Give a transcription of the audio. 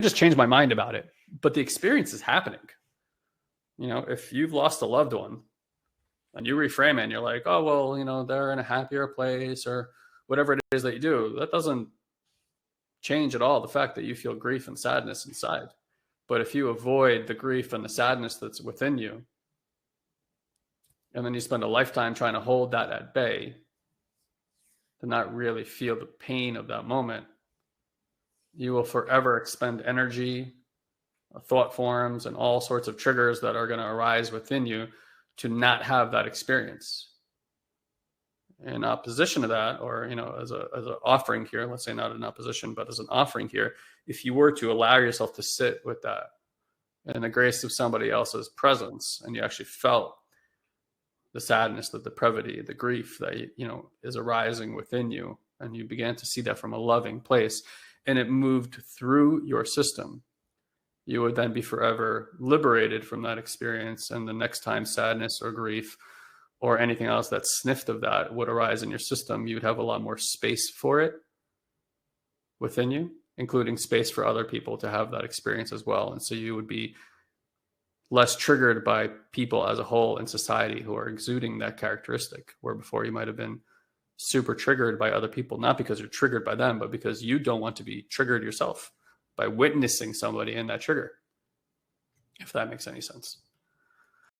just change my mind about it. But the experience is happening. If you've lost a loved one and you reframe it and you're like, oh, well, they're in a happier place or whatever it is that you do, that doesn't change at all the fact that you feel grief and sadness inside. But if you avoid the grief and the sadness that's within you, and then you spend a lifetime trying to hold that at bay, to not really feel the pain of that moment, you will forever expend energy, thought forms, and all sorts of triggers that are going to arise within you to not have that experience. In opposition to that, or as an offering here, let's say not in opposition, but as an offering here, if you were to allow yourself to sit with that in the grace of somebody else's presence, and you actually felt the sadness, the depravity, the grief that is arising within you, and you began to see that from a loving place, and it moved through your system, you would then be forever liberated from that experience. And the next time sadness or grief or anything else that sniffed of that would arise in your system, you would have a lot more space for it within you, including space for other people to have that experience as well. And so you would be less triggered by people as a whole in society who are exuding that characteristic, where before you might have been super triggered by other people, not because you're triggered by them, but because you don't want to be triggered yourself by witnessing somebody in that trigger, if that makes any sense.